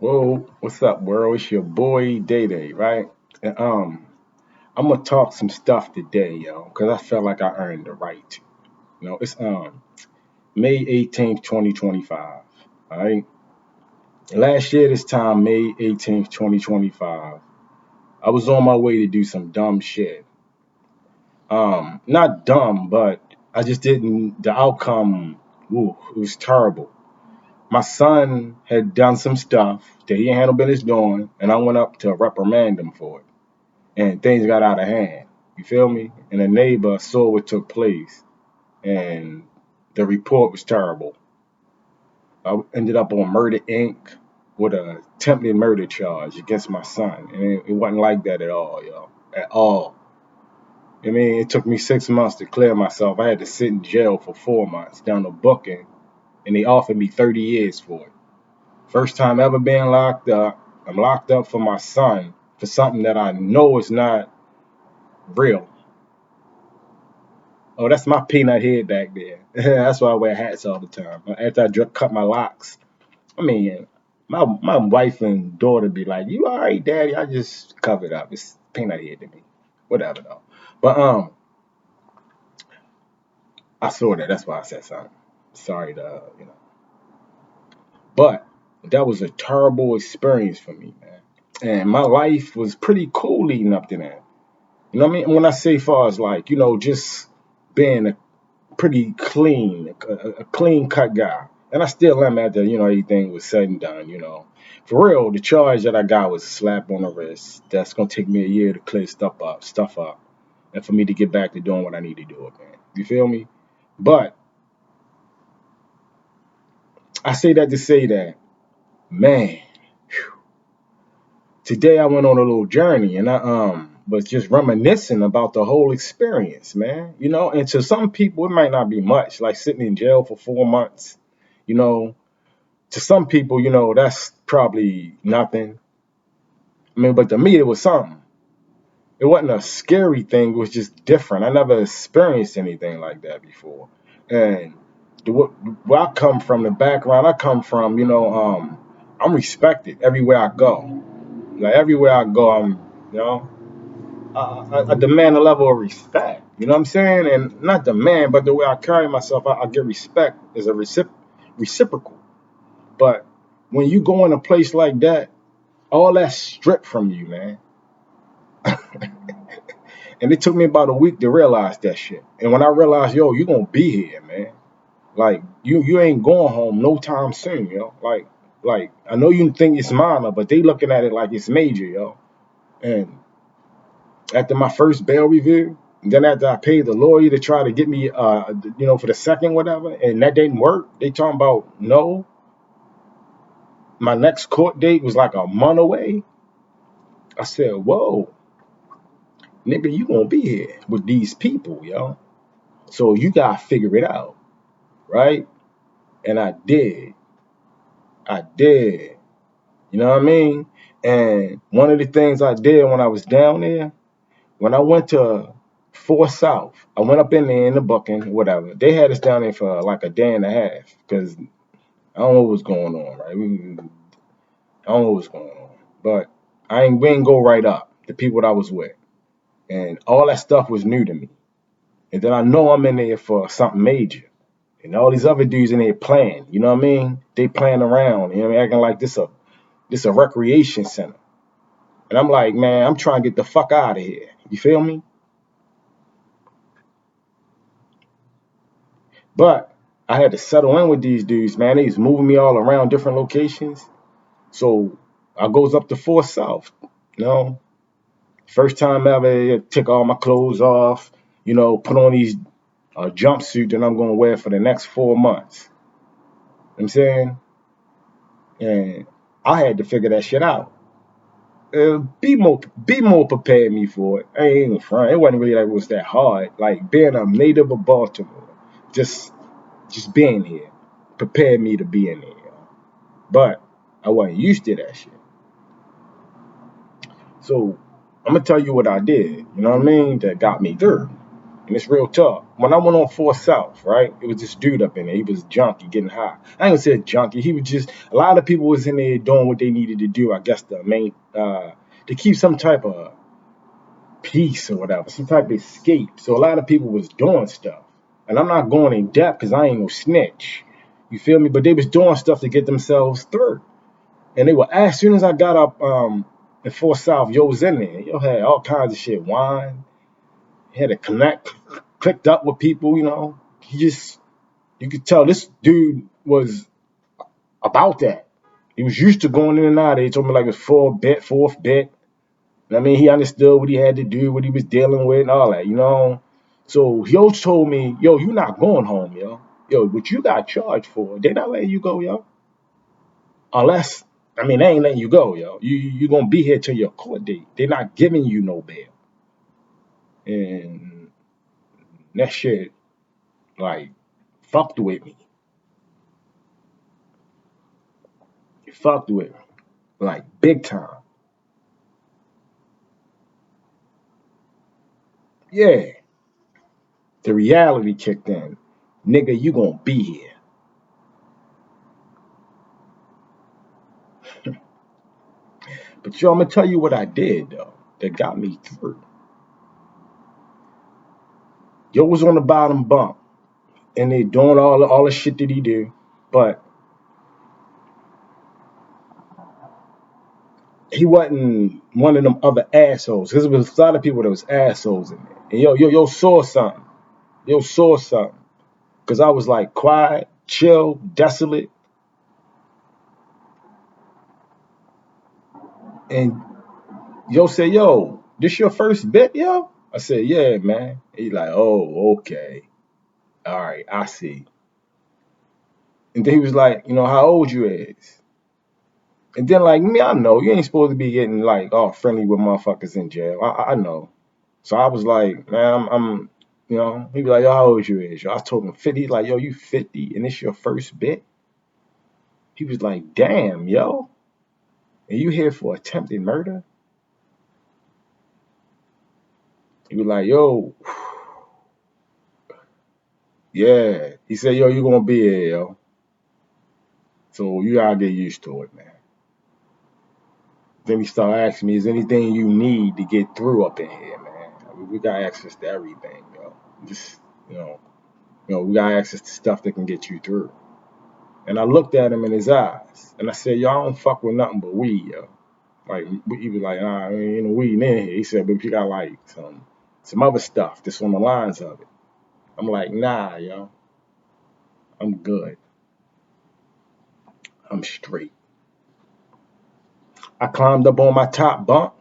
Whoa, what's up, world? It's your boy Day Day, right? And I'm gonna talk some stuff today, yo, because I felt like I earned the right to. It's May 18th, 2025. All right. Last year, this time, May 18th, 2025, I was on my way to do some dumb shit. Not dumb, but I just didn't. The outcome, ooh, it was terrible. My son had done some stuff that he handled business doing, and I went up to reprimand him for it. And things got out of hand. You feel me? And a neighbor saw what took place, and the report was terrible. I ended up on Murder Inc. with a attempted murder charge against my son, and it wasn't like that at all, yo, at all. I mean, it took me 6 months to clear myself. I had to sit in jail for 4 months down to booking, and they offered me 30 years for it. First time ever being locked up. I'm locked up for my son for something that I know is not real. Oh, that's my peanut head back there. That's why I wear hats all the time. After cut my locks, I mean, my wife and daughter be like, "You all right, Daddy?" I just cover it up. It's peanut head to me. Whatever though. But I saw that. That's why I said something. Sorry to. But that was a terrible experience for me, man. And my life was pretty cool leading up to that. You know what I mean? When I say far as like, just being a pretty clean, a clean cut guy. And I still am after, everything was said and done. For real, the charge that I got was a slap on the wrist. That's gonna take me a year to clear stuff up, and for me to get back to doing what I need to do again. You feel me? But I say that to say that, man, today I went on a little journey and I was just reminiscing about the whole experience, man. And to some people it might not be much, like sitting in jail for 4 months, you know. To some people, that's probably nothing. I mean, but to me, it was something. It wasn't a scary thing. It was just different. I never experienced anything like that before. And where I come from, the background I come from, I'm respected everywhere I go. Like everywhere I go, you know, I demand a level of respect. You know what I'm saying? And not demand, but the way I carry myself, I get respect as a reciprocal. But when you go in a place like that, all that's stripped from you, man. And it took me about a week to realize that shit. And when I realized, yo, you gonna be here, man. Like you ain't going home no time soon, yo. Like I know you think it's minor, but they looking at it like it's major, yo. And after my first bail review, and then after I paid the lawyer to try to get me, for the second whatever, and that didn't work. They talking about no. My next court date was like a month away. I said, whoa, nigga, you gonna be here with these people, yo. So you gotta figure it out, right? And I did. I did. You know what I mean? And one of the things I did when I was down there, when I went to 4 South, I went up in there in the booking, whatever. They had us down there for like a day and a half because I don't know what's going on, right? I don't know what's going on. But we ain't go right up, the people that I was with. And all that stuff was new to me. And then I know I'm in there for something major. And all these other dudes in there playing, you know what I mean? They playing around, you know what I mean? Acting like this a recreation center. And I'm like, man, I'm trying to get the fuck out of here. You feel me? But I had to settle in with these dudes, man. They was moving me all around different locations. So I goes up to 4 South, you know. First time ever, take all my clothes off, put on these jumpsuit that I'm gonna wear for the next 4 months. You know what I'm saying? And I had to figure that shit out. Be more prepared me for it. I ain't even front. It wasn't really like it was that hard. Like being a native of Baltimore, just being here prepared me to be in here. But I wasn't used to that shit. So I'm gonna tell you what I did. You know what I mean? That got me through. And it's real tough. When I went on 4 South, right, it was this dude up in there. He was junkie, getting high. I ain't gonna say junkie. He was just, a lot of people was in there doing what they needed to do. I guess to keep some type of peace or whatever, some type of escape. So a lot of people was doing stuff. And I'm not going in depth because I ain't no snitch. You feel me? But they was doing stuff to get themselves through. And they were, as soon as I got up in 4 South, yo was in there. Yo had all kinds of shit, wine. He had to clicked up with people, you know. You could tell this dude was about that. He was used to going in and out. He told me like it was fourth bet. I mean, he understood what he had to do, what he was dealing with, and all that, you know. So yo told me, yo, you not going home, yo. Yo, what you got charged for? They not letting you go, yo. Unless, I mean, they ain't letting you go, yo. You gonna be here till your court date. They're not giving you no bail. And that shit, like, fucked with me. It fucked with me. Like, big time. Yeah. The reality kicked in. Nigga, you gonna be here. But yo, I'm gonna tell you what I did though that got me through. Yo was on the bottom bunk and they doing all the shit that he do, but he wasn't one of them other assholes. Cause there was a lot of people that was assholes in there. And yo saw something. Yo saw something. Cause I was like quiet, chill, desolate, and yo said, yo, this your first bet, yo? I said, yeah, man. He like, oh, okay. All right, I see. And then he was like, you know, how old you is? And then like me, I know you ain't supposed to be getting like all friendly with motherfuckers in jail. I know. So I was like, man, I'm you know, he be like, yo, how old you is? Yo, I told him 50. He's like, yo, you 50 and this your first bit? He was like, damn, yo. And you here for attempted murder? He was like, yo, yeah. He said, yo, you gonna be here, yo. So you gotta get used to it, man. Then he started asking me, is anything you need to get through up in here, man? I mean, we got access to everything, yo. Just, you know, we got access to stuff that can get you through. And I looked at him in his eyes, and I said, y'all don't fuck with nothing but weed, yo. Like, he was like, nah, I ain't no weed in here. He said, but you got like some other stuff that's on the lines of it. I'm like, nah, yo. I'm good. I'm straight. I climbed up on my top bunk,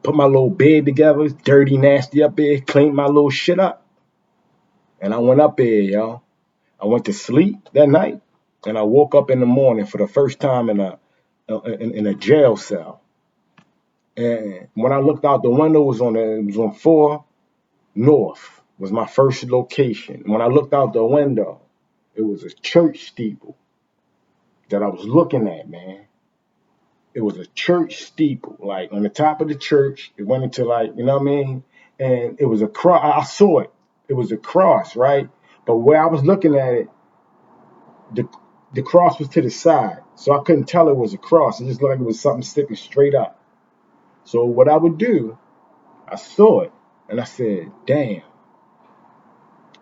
put my little bed together, dirty, nasty up there, cleaned my little shit up. And I went up there, yo. I went to sleep that night, and I woke up in the morning for the first time in a jail cell. And when I looked out the window, it was on 4 North was my first location. When I looked out the window, it was a church steeple that I was looking at, man. It was a church steeple, like on the top of the church. It went into like, you know what I mean? And it was a cross. I saw it. It was a cross, right? But where I was looking at it, the the cross was to the side, so I couldn't tell it was a cross. It just looked like it was something sticking straight up. So what I would do, I saw it, and I said, "Damn,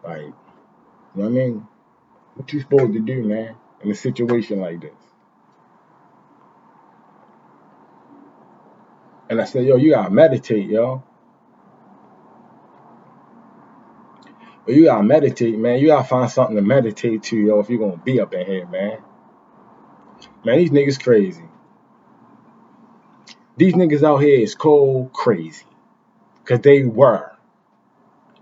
like, you know what I mean? What you supposed to do, man, in a situation like this?" And I said, "Yo, you gotta meditate, yo. You gotta meditate, man. You gotta find something to meditate to, yo, if you're gonna be up in here, man. Man, these niggas crazy. These niggas out here is cold crazy. Cause they were.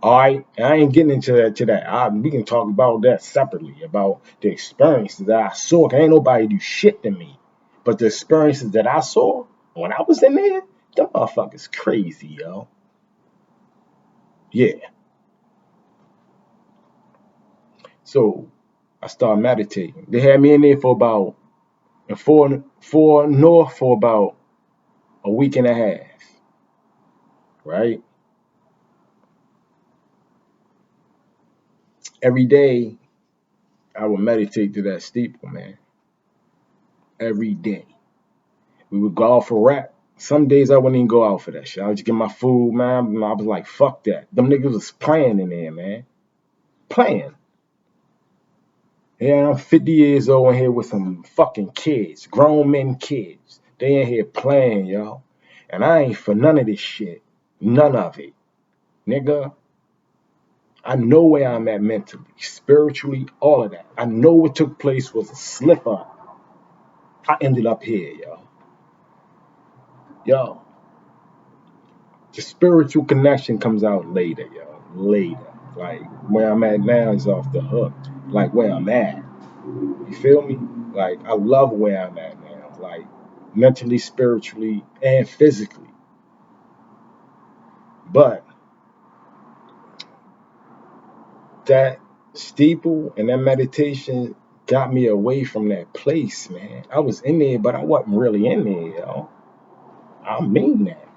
All right, and I ain't getting into that. We can talk about that separately, about the experiences that I saw. Cause ain't nobody do shit to me. But the experiences that I saw when I was in there, them motherfuckers crazy, yo. Yeah. So I started meditating. They had me in there for about four north for about a week and a half, right? Every day I would meditate to that steeple, man. Every day. We would go out for rap. Some days I wouldn't even go out for that shit. I would just get my food, man. And I was like, fuck that. Them niggas was playing in there, man. Playing. Yeah, I'm 50 years old in here with some fucking kids, grown men kids. They in here playing, yo. And I ain't for none of this shit. None of it. Nigga, I know where I'm at mentally, spiritually, all of that. I know what took place was a slip up. I ended up here, yo. Yo, the spiritual connection comes out later, yo. Later. Like, where I'm at now is off the hook. Like, where I'm at. You feel me? Like, I love where I'm at now. Like, mentally, spiritually, and physically. But that steeple and that meditation got me away from that place, man. I was in there, but I wasn't really in there, yo. I mean that.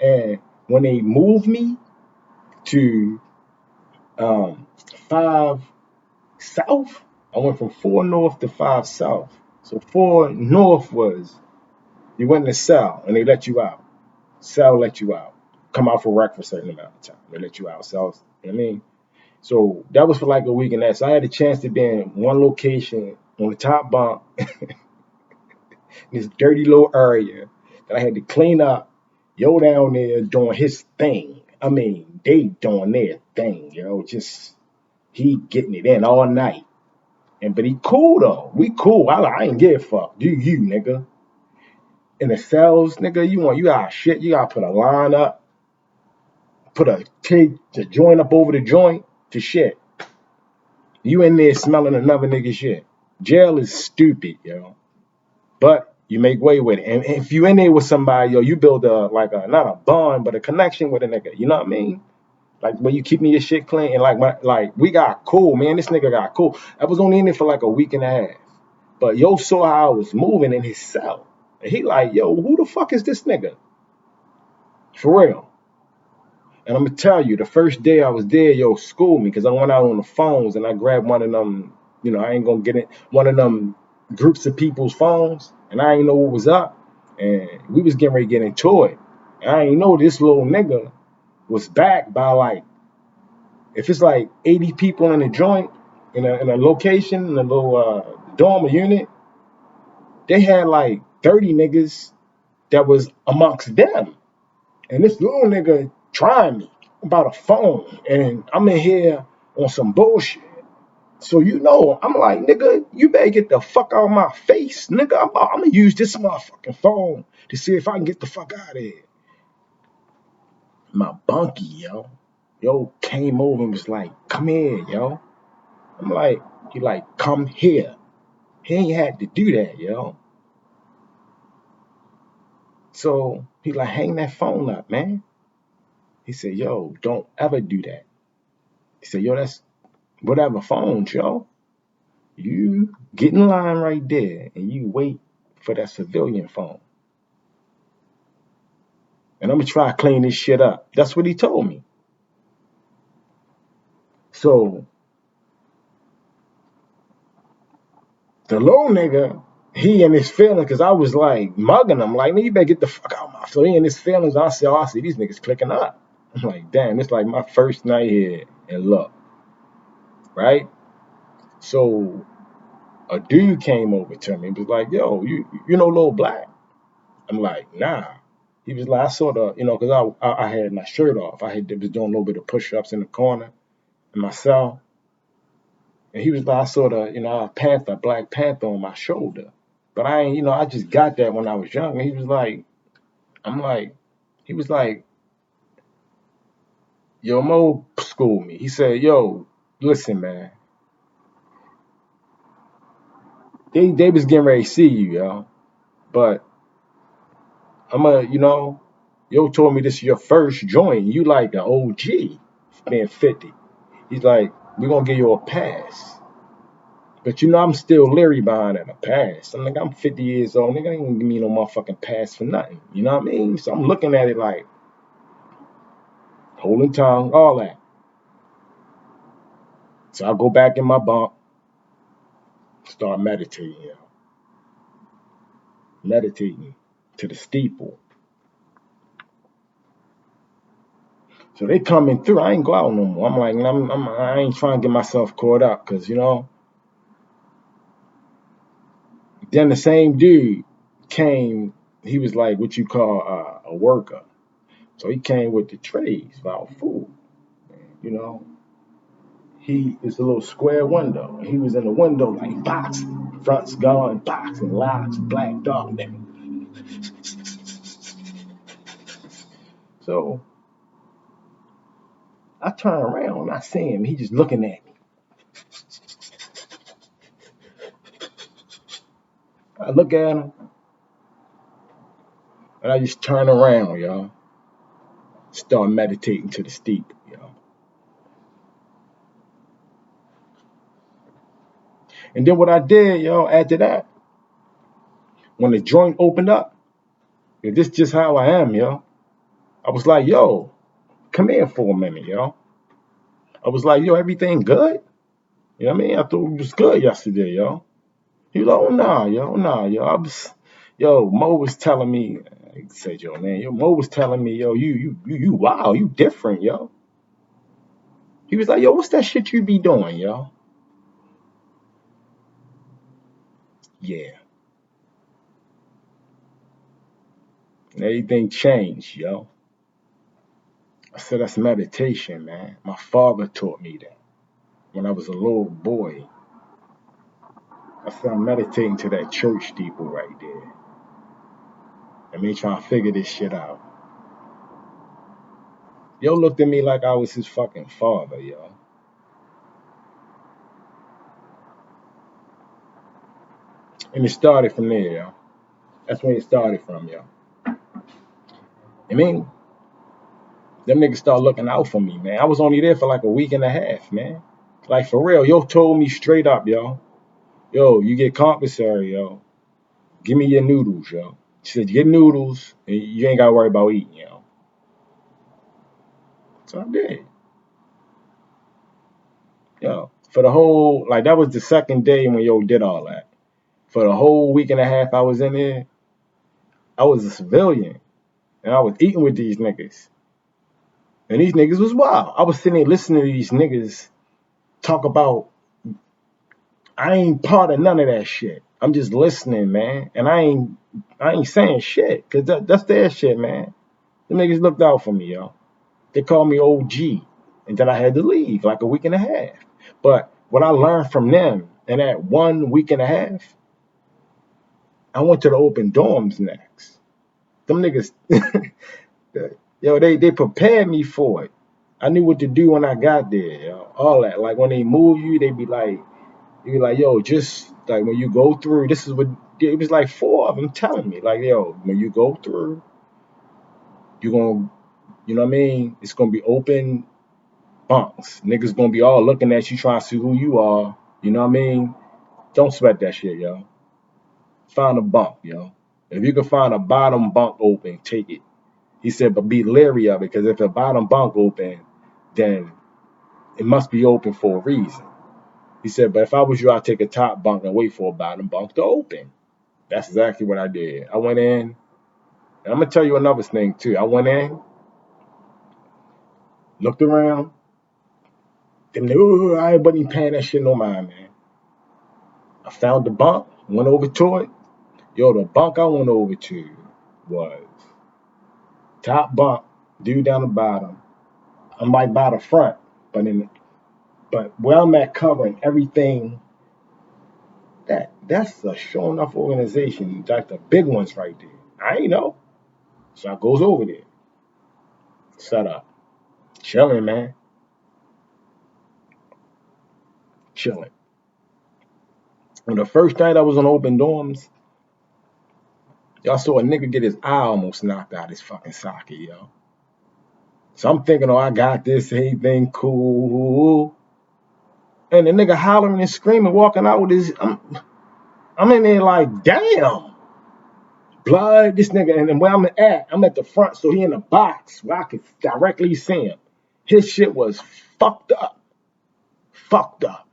And when they moved me to 5 South, I went from 4 North to 5 South. So 4 North was you went to Cell and they let you out. Cell let you out. Come out for rec for a certain amount of time. They let you out. So, you know what I mean? So that was for like a week and that. So I had a chance to be in one location on the top bunk, this dirty little area that I had to clean up. Yo down there doing his thing. I mean, they doing their thing, yo. Just he getting it in all night. But he cool though. We cool. I ain't give a fuck. Do you, nigga? In the cells, nigga, you got shit. You gotta put a line up, put a joint up over the joint to shit. You in there smelling another nigga shit. Jail is stupid, yo. But you make way with it. And if you in there with somebody, yo, you build not a bond, but a connection with a nigga. You know what I mean? Like where you keeping your shit clean. And like we got cool, man. This nigga got cool. I was only in there for like a week and a half. But yo saw how I was moving in his cell. And he like, yo, who the fuck is this nigga? For real. And I'm gonna tell you, the first day I was there, yo, schooled me because I went out on the phones and I grabbed one of them, I ain't gonna get it, one of them groups of people's phones, and I ain't know what was up. And we was getting ready to get into it. And I ain't know this little nigga was backed by like, if it's like 80 people in a joint, in a location, in a little dorm or unit, they had like 30 niggas that was amongst them. And this little nigga trying me about a phone. And I'm in here on some bullshit. So I'm like, nigga, you better get the fuck out of my face. Nigga, I'm going to use this motherfucking phone to see if I can get the fuck out of here. My bunkie, yo. Yo came over and was like, come here, yo. I'm like, he like, come here. He ain't had to do that, yo. So he like, hang that phone up, man. He said, yo, don't ever do that. He said, yo, that's whatever phones, yo. You get in line right there and you wait for that civilian phone. And I'm going to try to clean this shit up. That's what he told me. So the little nigga, he in his feelings, because I was like mugging him, like, you better get the fuck out of my. So he in his feelings, I see these niggas clicking up. I'm like, damn, it's like my first night here and look. Right? So a dude came over to me and was like, yo, you know Lil Black? I'm like, nah. He was like, I sort of, because I had my shirt off. I was doing a little bit of push-ups in the corner in my cell. And he was like, I sort of, a Black Panther on my shoulder. But I ain't, I just got that when I was young. And he was like, he was like, yo, Mo schooled me. He said, yo, listen, man. They was getting ready to see you, yo. But yo told me this is your first joint. You like the OG, being 50. He's like, we're going to give you a pass. But I'm still leery behind it, a pass. I'm like, I'm 50 years old. Nigga ain't gonna give me no motherfucking pass for nothing. You know what I mean? So I'm looking at it like, holding tongue, all that. So I go back in my bunk, start meditating, meditating to the steeple. So they coming through. I ain't go out no more. I'm like, I ain't trying to get myself caught up because, then the same dude came. He was like what you call a worker. So he came with the trays for our food. You know, it's a little square window. He was in the window like boxing. Front's going, boxing, locks, black dog, nigga. So I turn around, I see him. He just looking at me. I look at him, and I just turn around, y'all. Start meditating to the steep, y'all. And then what I did, y'all, after that, when the joint opened up, this just how I am, yo. I was like, yo, come here for a minute, yo. I was like, yo, everything good? You know what I mean? I thought it was good yesterday, yo. He was like, oh, nah, yo. Mo was telling me, I said, yo, man, Mo was telling me, yo, you, wow, you different, yo. He was like, yo, what's that shit you be doing, yo? Yeah. And everything changed, yo. I said, that's meditation, man. My father taught me that when I was a little boy. I said, I'm meditating to that church steeple right there. And me trying to figure this shit out. Yo looked at me like I was his fucking father, yo. And it started from there, yo. That's when it started from, yo. I mean, them niggas started looking out for me, man. I was only there for like a week and a half, man. Like, for real. Yo told me straight up, yo. Yo, you get commissary, yo. Give me your noodles, yo. She said, get noodles, and you ain't got to worry about eating, yo. So I did. Yo, for the whole, like, that was the second day when yo did all that. For the whole week and a half I was in there, I was a civilian. And I was eating with these niggas. And these niggas was wild. I was sitting there listening to these niggas talk about, I ain't part of none of that shit. I'm just listening, man. And I ain't saying shit. Cause that's their shit, man. The niggas looked out for me, yo. They called me OG. And then I had to leave like a week and a half. But what I learned from them in that 1 week and a half, I went to the open dorms next. Them niggas, yo, they prepared me for it. I knew what to do when I got there, yo. All that. Like when they move you, they be like, yo, just like when you go through, this is what it was like 4 of them telling me. Like, yo, when you go through, you're gonna, you know what I mean? It's gonna be open bunks. Niggas gonna be all looking at you trying to see who you are. You know what I mean? Don't sweat that shit, yo. Find a bunk, yo. If you can find a bottom bunk open, take it. He said, but be leery of it, because if the bottom bunk open, then it must be open for a reason. He said, but if I was you, I'd take a top bunk and wait for a bottom bunk to open. That's exactly what I did. I went in, and I'm going to tell you another thing, too. I went in, looked around, and I wasn't paying that shit no mind, man. I found the bunk, went over to it. Yo, the bunk I went over to was top bunk, dude down the bottom. I'm right by the front, but where I'm at covering everything, that's a sure enough organization, like the big ones right there. I ain't know. So I goes over there. Set up. Chilling, man. Chilling. On the first night I was on open dorms, y'all saw a nigga get his eye almost knocked out his fucking socket, yo. So I'm thinking, oh, I got this, anything cool. And the nigga hollering and screaming, walking out with his, I'm in there like, damn. Blood, this nigga, and where I'm at the front, so he in a box where I could directly see him. His shit was fucked up. fucked up.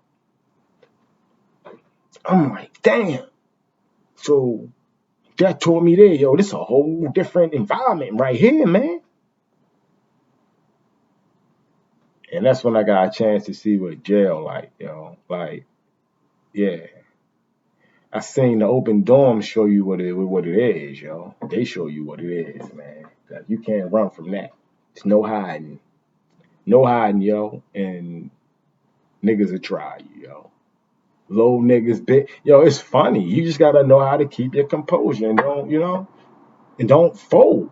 I'm like, damn. So that taught me there, yo, this a whole different environment right here, man. And that's when I got a chance to see what jail like, yo. Like, yeah. I seen the open dorms show you what it is, yo. They show you what it is, man. Like, you can't run from that. It's no hiding. No hiding, yo. And niggas will try you, yo. Low niggas, big. Yo, it's funny. You just gotta know how to keep your composure and don't fold.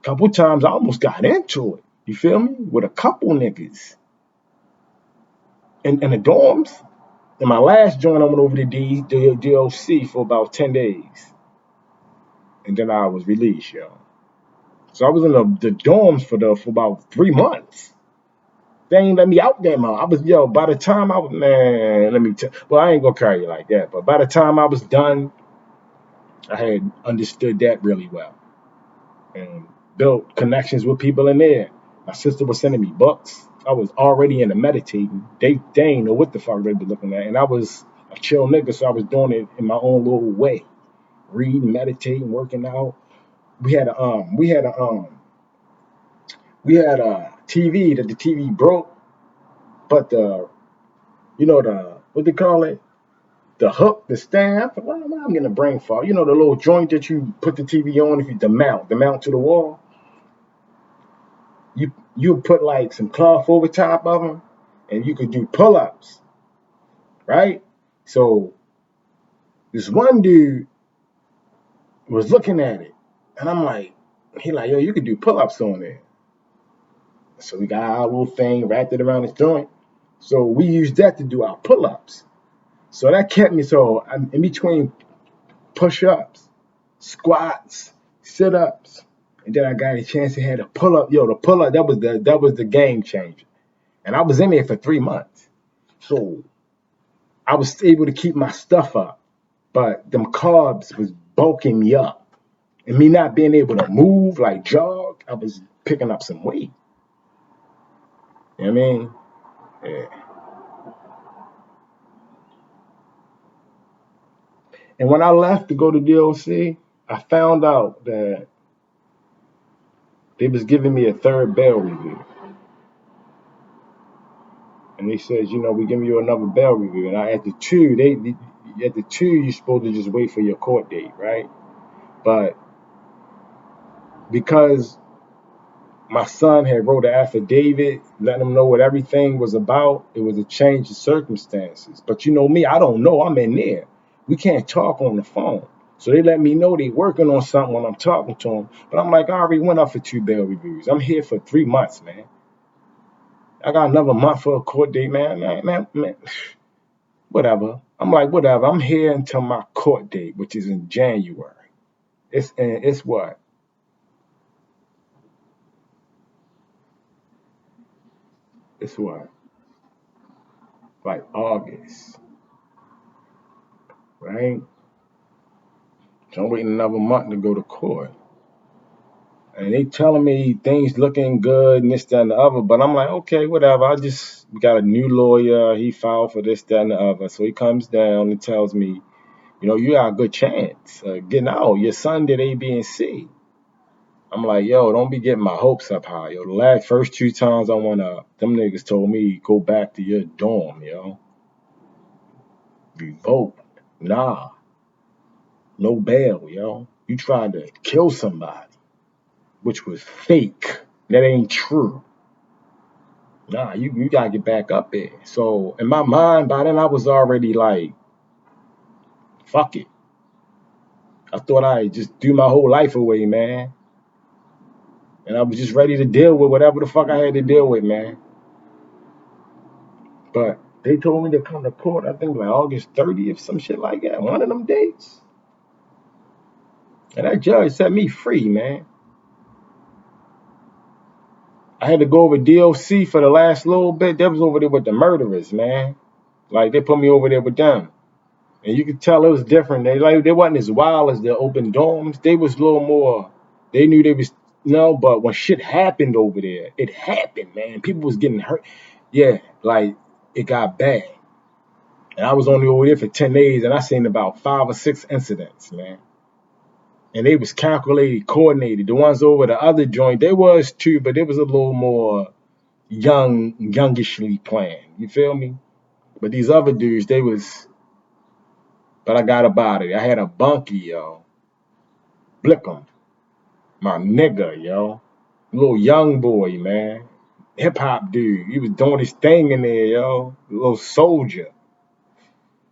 Couple times I almost got into it. You feel me? With a couple niggas. In the dorms. In my last joint, I went over to DOC for about 10 days. And then I was released, yo. So I was in the dorms for about 3 months. They ain't let me out that month. I was, yo, by the time I was, man, let me tell, well, I ain't gonna carry you like that, but by the time I was done, I had understood that really well and built connections with people in there. My sister was sending me books. I was already into meditating. They ain't know what the fuck they be looking at. And I was a chill nigga, so I was doing it in my own little way. Reading, meditating, working out. We had a TV that the TV broke, but what they call it? The hook, the stand. I'm getting a brain fog. You know the little joint that you put the TV on if you the mount to the wall. You put like some cloth over top of them, and you could do pull-ups, right? So this one dude was looking at it, and I'm like, he like, yo, you could do pull-ups on there. So we got our little thing wrapped it around his joint. So we used that to do our pull-ups. So that kept me, so I'm in between push-ups, squats, sit-ups, and then I got a chance to have a pull-up. Yo, the pull-up, that was the game changer. And I was in there for 3 months. So I was able to keep my stuff up. But them carbs was bulking me up. And me not being able to move, like jog, I was picking up some weight. You know what I mean? Yeah. And when I left to go to DOC, I found out that they was giving me a third bail review. And they said, we're giving you another bail review. And at the two, you're supposed to just wait for your court date, right? But because my son had wrote an affidavit letting them know what everything was about, it was a change of circumstances. But you know me, I don't know. I'm in there. We can't talk on the phone. So they let me know they working on something when I'm talking to them. But I'm like, I already went up for 2 bail reviews. I'm here for 3 months, man. I got another month for a court date, man. Man. Whatever. I'm like, whatever. I'm here until my court date, which is in January. It's what? It's what? Like August, right? So I'm waiting another month to go to court. And they telling me things looking good and this, that, and the other. But I'm like, okay, whatever. We got a new lawyer. He filed for this, that, and the other. So he comes down and tells me, you got a good chance of getting out. Your son did A, B, and C. I'm like, yo, don't be getting my hopes up high. Yo, the first 2 times I went up, them niggas told me, go back to your dorm, yo. Revoke. Nah. No bail, yo. You tried to kill somebody, which was fake. That ain't true. Nah, you gotta get back up there. So in my mind, by then I was already like, fuck it. I thought I'd just do my whole life away, man. And I was just ready to deal with whatever the fuck I had to deal with, man. But they told me to come to court, I think like August 30th, some shit like that. One of them dates. And that judge set me free, man. I had to go over DOC for the last little bit. They was over there with the murderers, man. Like they put me over there with them. And you could tell it was different. They wasn't as wild as the open dorms. They was a little more, they knew they was, but when shit happened over there, it happened, man. People was getting hurt. Yeah, like it got bad. And I was only over there for 10 days and I seen about 5 or 6 incidents, man. And they was calculated, coordinated. The ones over the other joint, they was too, but it was a little more youngishly planned. You feel me? But these other dudes, they was, but I got about it. I had a bunkie, yo. Blickum, my nigga, yo. Little young boy, man. Hip hop dude. He was doing his thing in there, yo. Little soldier.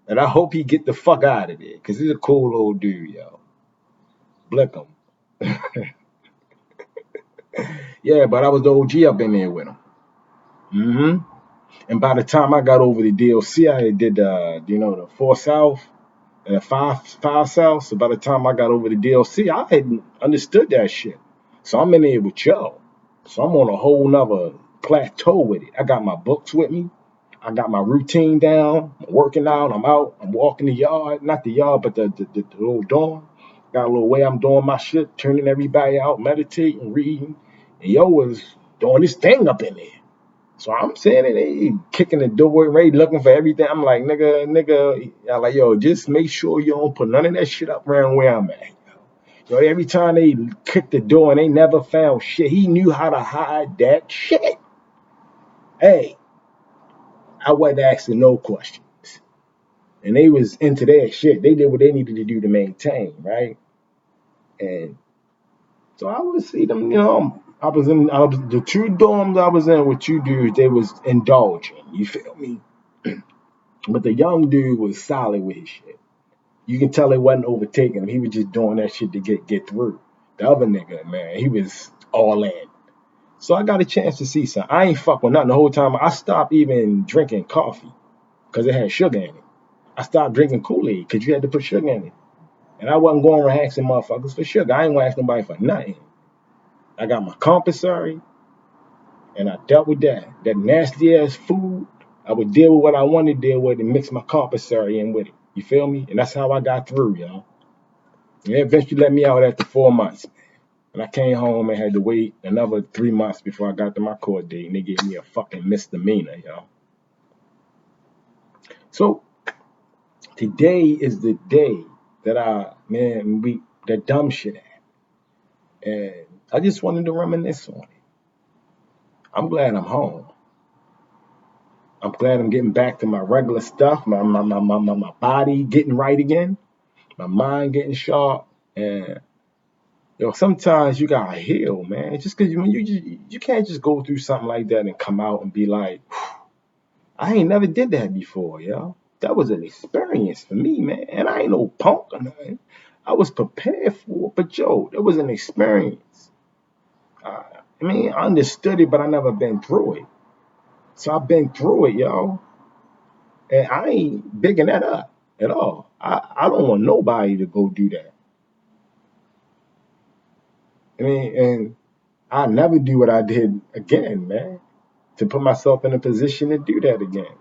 And I hope he get the fuck out of there, because he's a cool old dude, yo. Blickum. Yeah, but I was the OG up in there with him. Mm-hmm. And by the time I got over the DLC, I did the 4 South and the 5 South. So by the time I got over the DLC, I hadn't understood that shit. So I'm in there with y'all. So I'm on a whole nother plateau with it. I got my books with me. I got my routine down. I'm working out. I'm out. I'm walking the yard. Not the yard, but the little dorm. Got a little way I'm doing my shit, turning everybody out, meditating, reading. And yo was doing this thing up in there. So I'm saying it, they kicking the door, ready, looking for everything. I'm like, nigga. I'm like, yo, just make sure you don't put none of that shit up around where I'm at. Yo, every time they kicked the door and they never found shit, he knew how to hide that shit. Hey, I wasn't asking no questions. And they was into their shit. They did what they needed to do to maintain, right? And so I would see them, I was the two dorms I was in with you dudes, they was indulging. You feel me? But the young dude was solid with his shit. You can tell it wasn't overtaking him. He was just doing that shit to get through. The other nigga, man, he was all in. So I got a chance to see something. I ain't fuck with nothing the whole time. I stopped even drinking coffee because it had sugar in it. I stopped drinking Kool-Aid because you had to put sugar in it. And I wasn't going around asking motherfuckers for sugar. I ain't going to ask nobody for nothing. I got my compulsory, and I dealt with that. That nasty ass food, I would deal with what I wanted to deal with and mix my compulsory in with it. You feel me? And that's how I got through, y'all. And they eventually let me out after 4 months. And I came home and had to wait another 3 months before I got to my court date. And they gave me a fucking misdemeanor, y'all. So today is the day that that dumb shit happened. And I just wanted to reminisce on it. I'm glad I'm home. I'm glad I'm getting back to my regular stuff, my body getting right again, my mind getting sharp. And sometimes you gotta heal, man. Just cause you can't just go through something like that and come out and be like, I ain't never did that before, yo. That was an experience for me, man. And I ain't no punk or nothing. I was prepared for it, but it was an experience. I understood it, but I never been through it. So I've been through it, yo. And I ain't bigging that up at all. I don't want nobody to go do that. And I never do what I did again, man. To put myself in a position to do that again.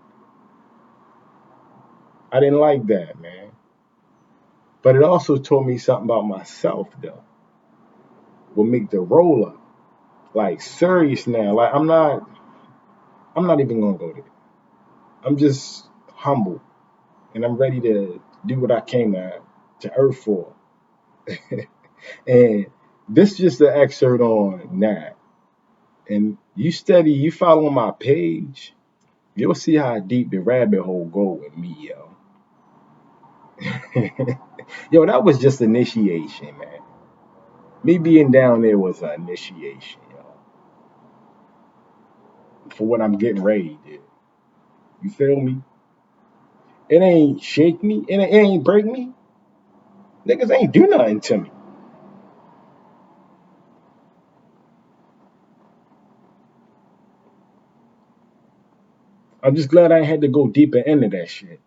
I didn't like that, man. But it also taught me something about myself, though. Will make DaRolla like serious now. Like I'm not even gonna go there. I'm just humble and I'm ready to do what I came to Earth for. And this is just an excerpt on that. And you follow my page, you'll see how deep the rabbit hole go with me, yo. Yo, that was just initiation, man. Me being down there was an initiation, yo, for what I'm getting ready to do. You feel me? It ain't shake me. It ain't break me. Niggas ain't do nothing to me. I'm just glad I ain't had to go deeper into that shit. You know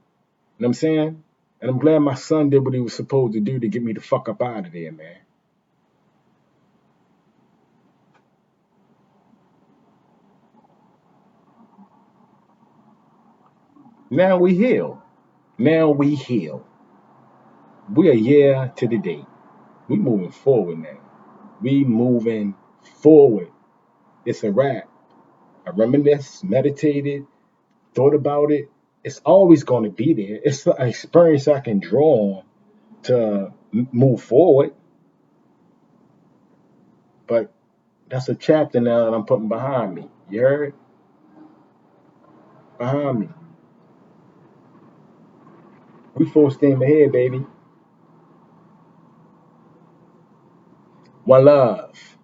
what I'm saying? And I'm glad my son did what he was supposed to do to get me the fuck up out of there, man. Now we heal. Now we heal. We a year to the date. We moving forward now. We moving forward. It's a wrap. I reminisced, meditated, thought about it. It's always going to be there. It's an experience I can draw on to move forward. But that's a chapter now that I'm putting behind me. You heard? Behind me. We full steam ahead, baby. One love.